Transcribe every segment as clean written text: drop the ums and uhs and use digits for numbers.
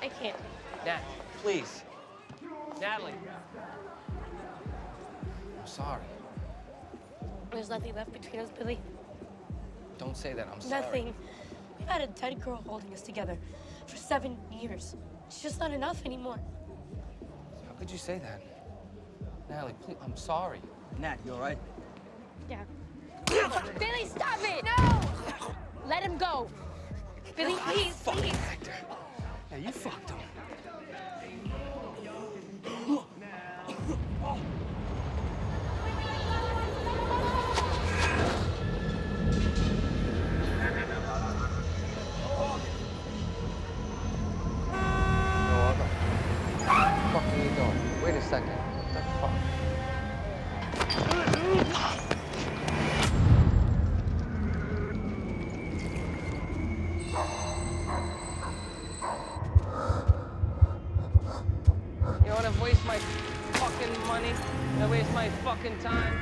I can't. Nat, please. Natalie. I'm sorry. There's nothing left between us, Billy. Don't say that. I'm sorry. Nothing. We've had a dead girl holding us together for 7 years. It's just not enough anymore. How could you say that? Natalie, please. I'm sorry. Nat, you all right? Yeah. Billy, stop it! No! Let him go. Billy, please, please. Actor. Yeah, you fucked him. What are you doing? Wait a second. What the fuck? You wanna waste my fucking money? You wanna waste my fucking time?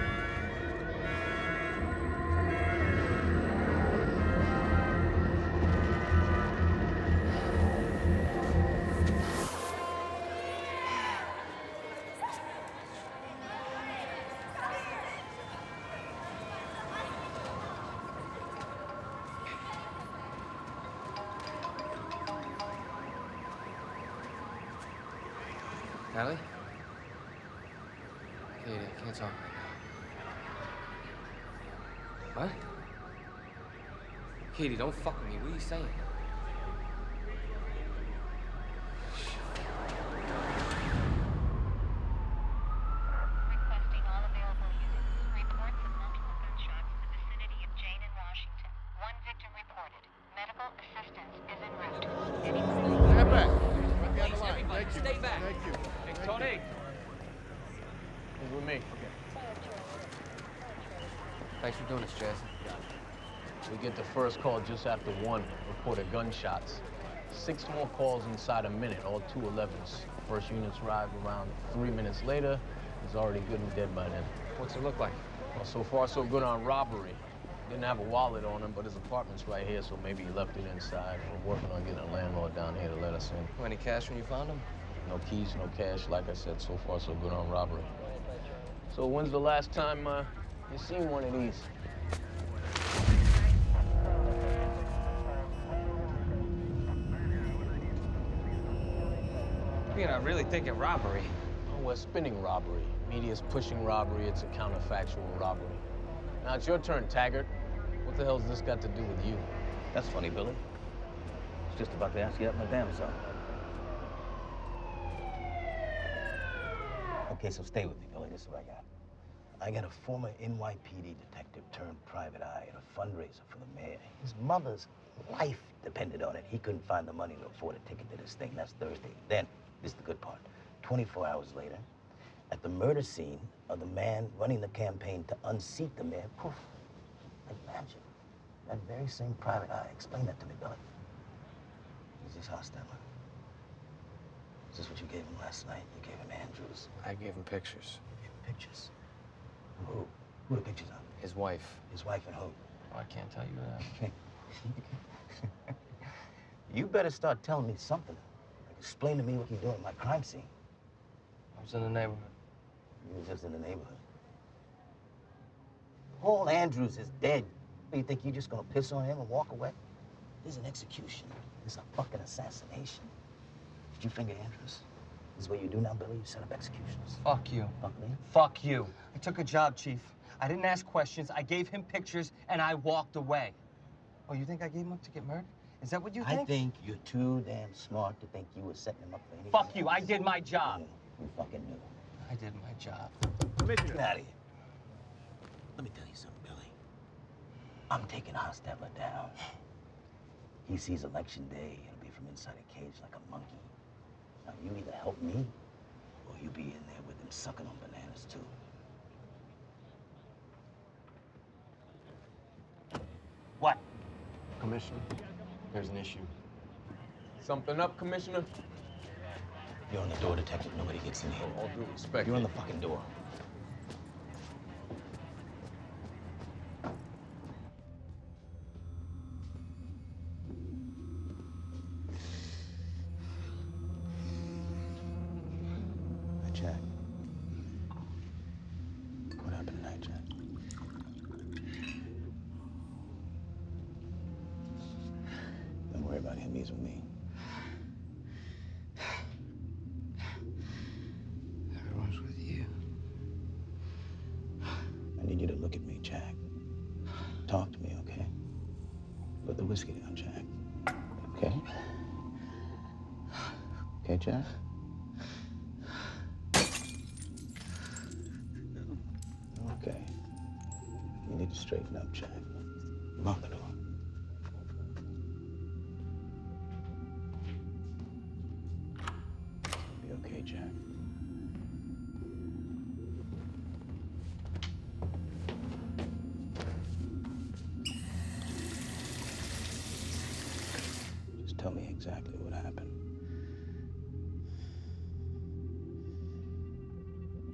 Natalie? Katie, I can't talk right now. What? Katie, don't fuck with me. What are you saying? Requesting all available units. Reports of multiple gunshots in the vicinity of Jane and Washington. One victim reported. Medical assistance is en route. Anybody? Stand back. Right down the line. Everybody, Thank you. stay back. Thank you. Hey, Tony. He's with me. Thanks for doing this, Jason. We get the first call just after 1, reported gunshots. 6 more calls inside a minute, all 211s. First units arrived around 3 minutes later. He's already good and dead by then. What's it look like? Well, so far so good on robbery. Didn't have a wallet on him, but his apartment's right here, so maybe he left it inside. We're working on getting a landlord down here to let us in. Any cash when you found him? No keys, no cash. Like I said, so far so good on robbery. So when's the last time you seen one of these? You're not really thinking robbery. Oh, we're spinning robbery. Media's pushing robbery. It's a counterfactual robbery. Now it's your turn, Taggart. What the hell's this got to do with you? That's funny, Billy. I was just about to ask you that my damn self. Okay, so stay with me, Billy. This is what I got. I got a former NYPD detective turned private eye at a fundraiser for the mayor. His mother's life depended on it. He couldn't find the money to afford a ticket to this thing. That's Thursday. Then, this is the good part. 24 hours later, at the murder scene of the man running the campaign to unseat the mayor, poof, like magic. That very same private eye. Explain that to me, Billy. Is this Hostetler? Is this what you gave him last night? You gave him Andrews. I gave him pictures. You gave him pictures. Who? Who are the pictures of? His wife. His wife and who? Oh, I can't tell you that. You better start telling me something. Like, explain to me what you're doing at my crime scene. I was in the neighborhood. You were just in the neighborhood. Paul Andrews is dead. What, do you think you're just gonna piss on him and walk away? There's an execution. There's a fucking assassination. Did you finger Andrews? This is what you do now, Billy? You set up executions. Fuck you. Fuck me? Fuck you. I took a job, Chief. I didn't ask questions. I gave him pictures, and I walked away. Oh, you think I gave him up to get murdered? Is that what you think? I think you're too damn smart to think you were setting him up for anything. Fuck you. I did my job. You fucking knew. I did my job. Get out of here. Let me tell you something, Billy. I'm taking Hostetler down. He sees election day. It'll be from inside a cage like a monkey. Now, you either help me, or you be in there with him sucking on bananas, too. What? Commissioner, there's an issue. Something up, Commissioner? You're on the door, Detective. Nobody gets in here. All due respect. You're on the fucking door. worry about him. He's with me. Everyone's with you. I need you to look at me, Jack. Talk to me, okay? Put the whiskey down, Jack. Okay? Okay, Jack? Okay. You need to straighten up, Jack. Lock the door. Be okay, Jack. Just tell me exactly what happened.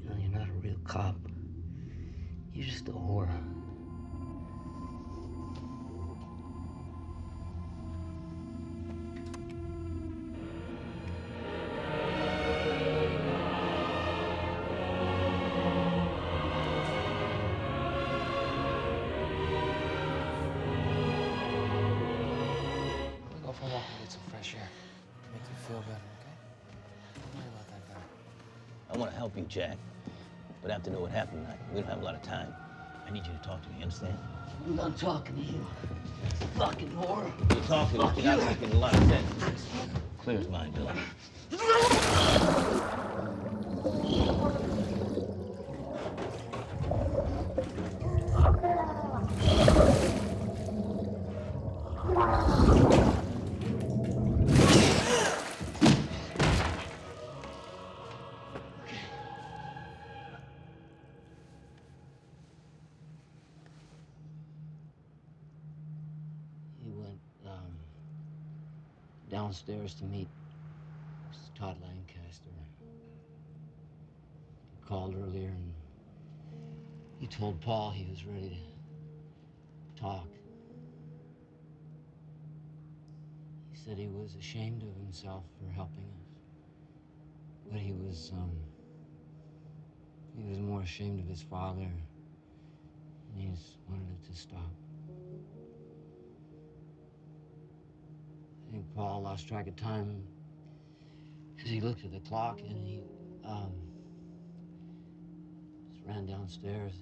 You know, you're not a real cop. You're just a whore. We'll go for a walk and get some fresh air. Make you feel better, okay? Don't worry about that guy. I want to help you, Jack. But after know what happened tonight, we don't have a lot of time. I need you to talk to me, you understand? I'm not talking to you. Fucking whore. You're talking, Fuck you're not you. making a lot of sense. Clear his mind, Billy. He went downstairs to meet Mrs. Todd Lancaster. He called earlier and he told Paul he was ready to talk. He said he was ashamed of himself for helping us, but he was more ashamed of his father, and he just wanted it to stop. I think Paul lost track of time as he looked at the clock, and he just ran downstairs.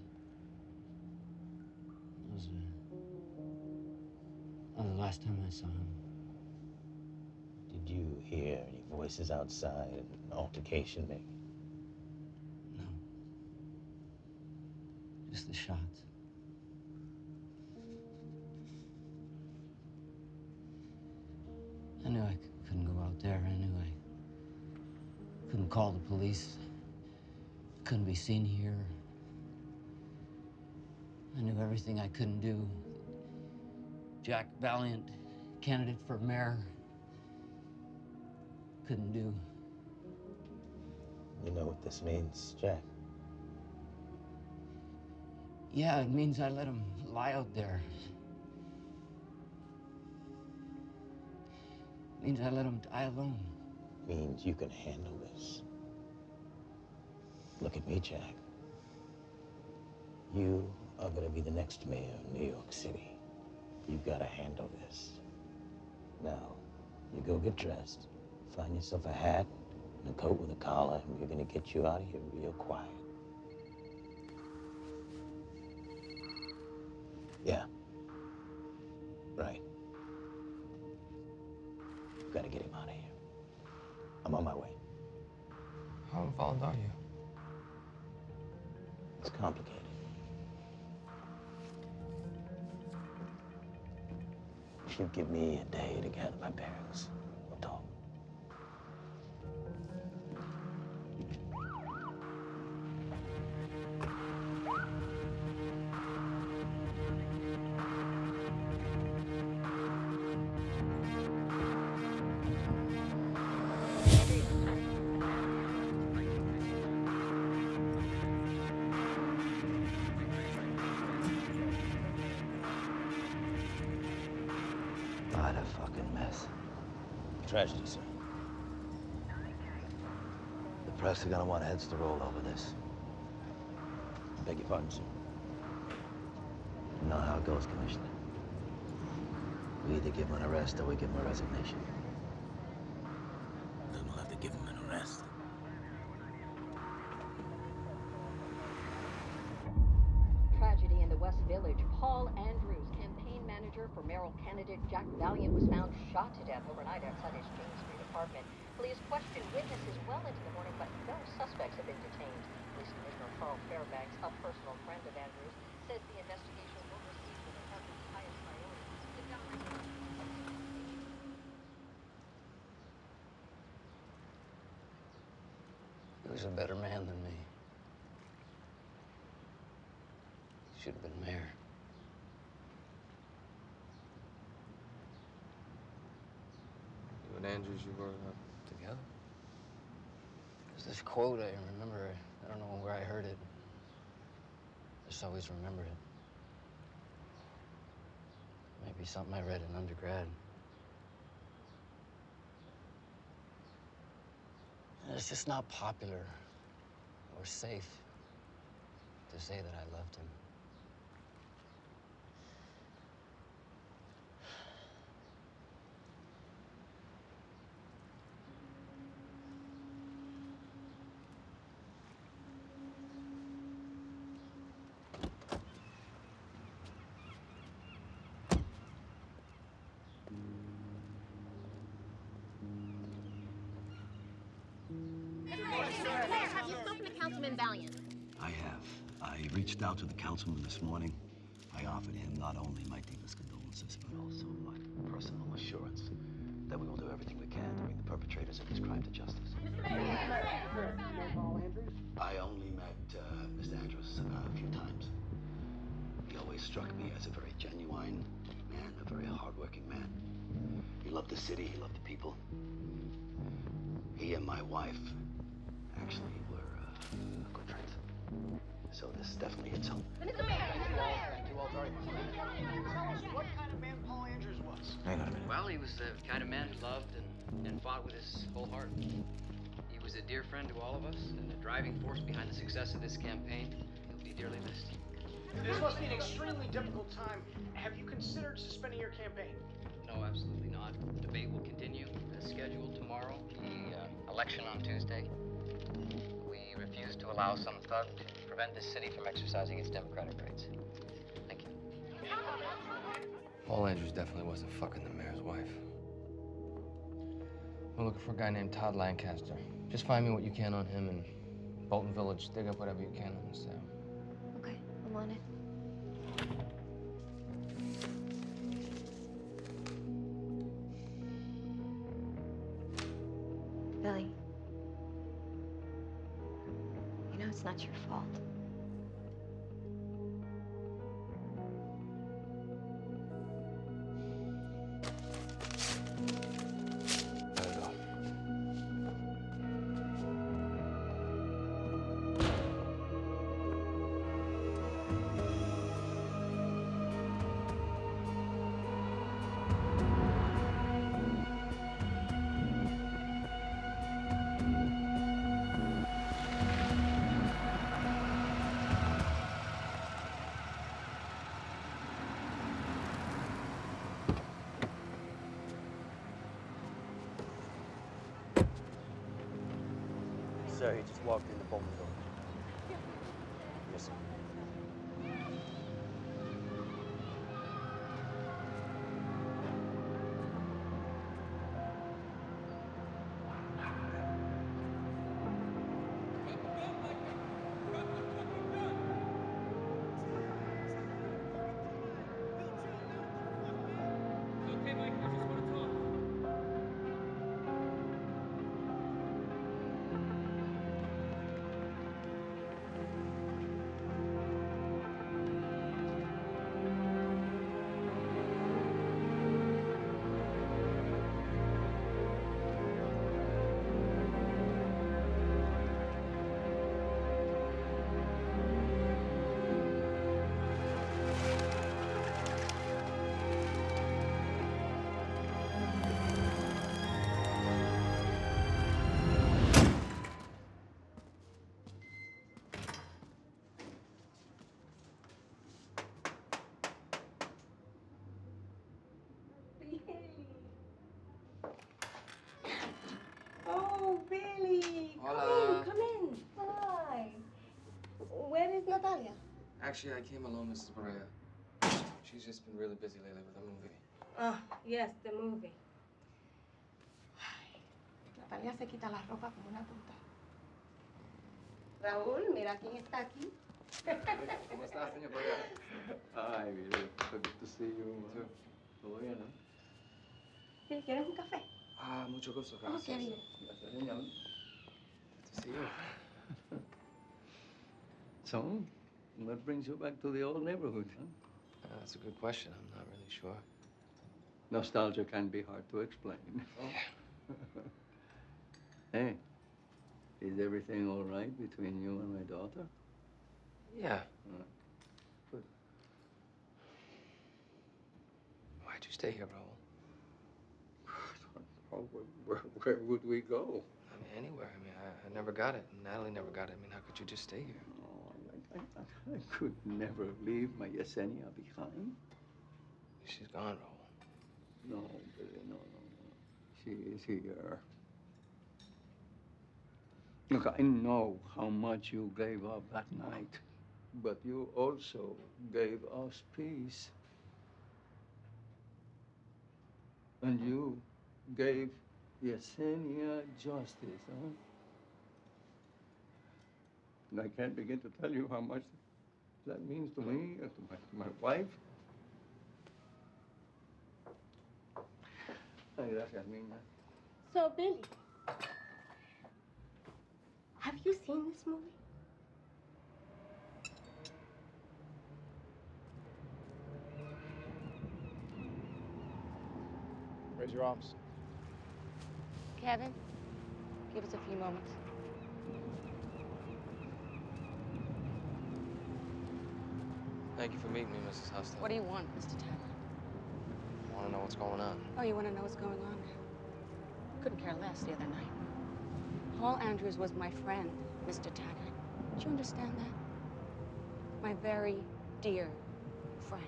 That was the last time I saw him. Did you hear any voices outside? An altercation, maybe? No. Just the shots. I knew I couldn't go out there. I knew I couldn't call the police. Couldn't be seen here. I knew everything I couldn't do. Jack Valiant, candidate for mayor, couldn't do. You know what this means, Jack? Yeah, it means I let him lie out there. It means I let him die alone. Means you can handle this. Look at me, Jack. You are gonna be the next mayor of New York City. You've gotta handle this. Now, you go get dressed, find yourself a hat and a coat with a collar, and we're gonna get you out of here real quiet. Yeah. Right. You've gotta get him out of here. I'm on my way. How involved are you? It's complicated. If you give me a day to gather my bearings, we'll talk. What a fucking mess. Tragedy, sir. The press are gonna want heads to roll over this. Beg your pardon, sir. You know how it goes, Commissioner. We either give him an arrest or we give him a resignation. Then we'll have to give him an arrest. Tragedy in the West Village. Paul Andrews, campaign manager for mayoral candidate Jack Valiant, was found shot to death overnight outside his Jane Street apartment. Police questioned witnesses well into the morning, but no suspects have been detained. Police Commissioner Carl Fairbanks, a personal friend of Andrews, said the investigation will receive the department's highest priority. The government... He was a better man than me. He should have been mayor. You and Andrews, you were together? There's this quote I remember. I don't know where I heard it. I just always remember it. Maybe something I read in undergrad. And it's just not popular or safe to say that I loved him. Have you spoken to Councilman Valiant? I have. I reached out to the councilman this morning. I offered him not only my deepest condolences, but also my personal assurance that we will do everything we can to bring the perpetrators of this crime to justice. I only met Mr. Andrews a few times. He always struck me as a very genuine man, a very hardworking man. He loved the city, he loved the people. He and my wife actually were good friends. So this definitely hits home. Thank you all very much. Tell us what kind of man Paul Andrews was. Hang on a minute. Well, he was the kind of man who loved and fought with his whole heart. He was a dear friend to all of us and a driving force behind the success of this campaign. He'll be dearly missed. This must be an extremely difficult time. Have you considered suspending your campaign? No, absolutely not. The debate will continue as scheduled tomorrow. The election on Tuesday. We refuse to allow some thug to prevent this city from exercising its democratic rights. Thank you. Paul Andrews definitely wasn't fucking the mayor's wife. We're looking for a guy named Todd Lancaster. Just find me what you can on him and Bolton Village. Dig up whatever you can on the sale. Okay, I'm on it. Billy, you know it's not your fault. Gotta go. Sir, he just walked into Bolton Village. Yes, sir. Natalia? Actually, I came alone, Mrs. Barea. She's just been really busy lately with a movie. Oh, yes, the movie. Ay, Natalia se quita la ropa como una puta. Raúl, mira quién está aquí. ¿Cómo estás, señor Barea? Ay, mire, so good to see you. Too. Todo bien, ¿no? Sí, ¿quieres un café? Ah, mucho gusto, Oh, gracias. qué bien. Gracias, señor. Good to see you. So, what brings you back to the old neighborhood, huh? That's a good question. I'm not really sure. Nostalgia can be hard to explain. Yeah. Hey, is everything all right between you and my daughter? Yeah. Good. Why'd you stay here, Raul? Oh, where would we go? I mean, anywhere. I mean, I never got it. Natalie never got it. I mean, how could you just stay here? Oh, I could never leave my Yesenia behind. She's gone, Raul. No, Billy, no. She is here. Look, I know how much you gave up that night, but you also gave us peace. And you gave Yesenia justice, huh? And I can't begin to tell you how much that means to me and to my wife. Ay, gracias, niña. So, Billy, have you seen this movie? Raise your arms. Kevin, give us a few moments. Thank you for meeting me, Mrs. Hostel. What do you want, Mr. Taggart? I want to know what's going on. Oh, you want to know what's going on? Couldn't care less the other night. Paul Andrews was my friend, Mr. Taggart. Do you understand that? My very dear friend.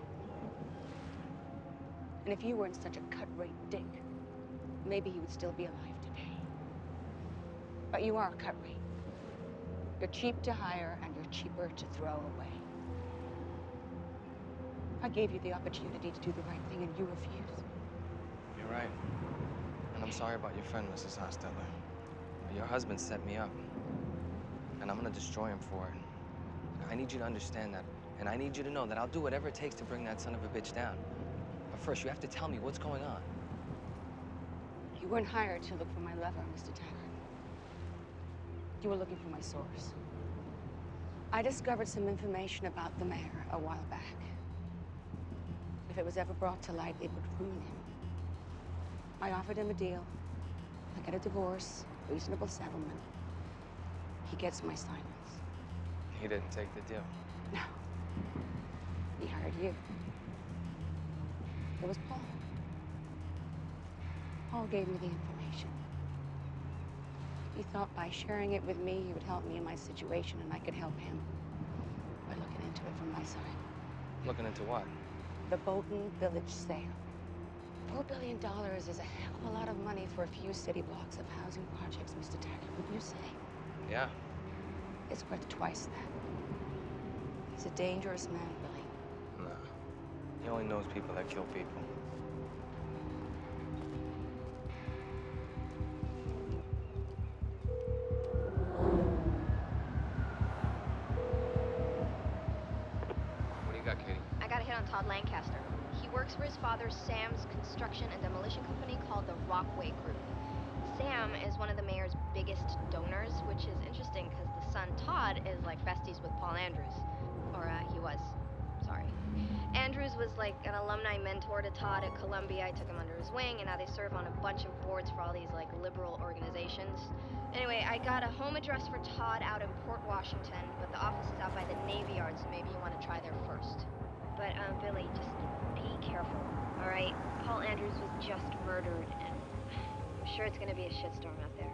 And if you weren't such a cut-rate dick, maybe he would still be alive today. But you are a cut-rate. You're cheap to hire, and you're cheaper to throw away. I gave you the opportunity to do the right thing, and you refused. You're right. And I'm sorry about your friend, Mrs. Hostetler. But your husband set me up. And I'm gonna destroy him for it. I need you to understand that. And I need you to know that I'll do whatever it takes to bring that son of a bitch down. But first, you have to tell me what's going on. You weren't hired to look for my lever, Mr. Taggart. You were looking for my source. I discovered some information about the mayor a while back. If it was ever brought to light, it would ruin him. I offered him a deal. I get a divorce, reasonable settlement. He gets my silence. He didn't take the deal. No. He hired you. It was Paul. Paul gave me the information. He thought by sharing it with me, he would help me in my situation, and I could help him by looking into it from my side. Looking into what? The Bolton Village sale. $4 billion is a hell of a lot of money for a few city blocks of housing projects, Mr. Taggart, wouldn't you say? Yeah. It's worth twice that. He's a dangerous man, Billy. No. He only knows people that kill people. What do you got, Katie? I got a hit on Todd Lancaster. He works for his father Sam's construction and demolition company called the Rockway Group. Sam is one of the mayor's biggest donors, which is interesting because the son Todd is like besties with Paul Andrews. Or he was. Sorry. Andrews was like an alumni mentor to Todd at Columbia. I took him under his wing, and now they serve on a bunch of boards for all these like liberal organizations. Anyway, I got a home address for Todd out in Port Washington, but the office is out by the Navy Yard, so maybe you want to try there first. But Billy, just be careful, all right? Paul Andrews was just murdered, and I'm sure it's gonna be a shitstorm out there.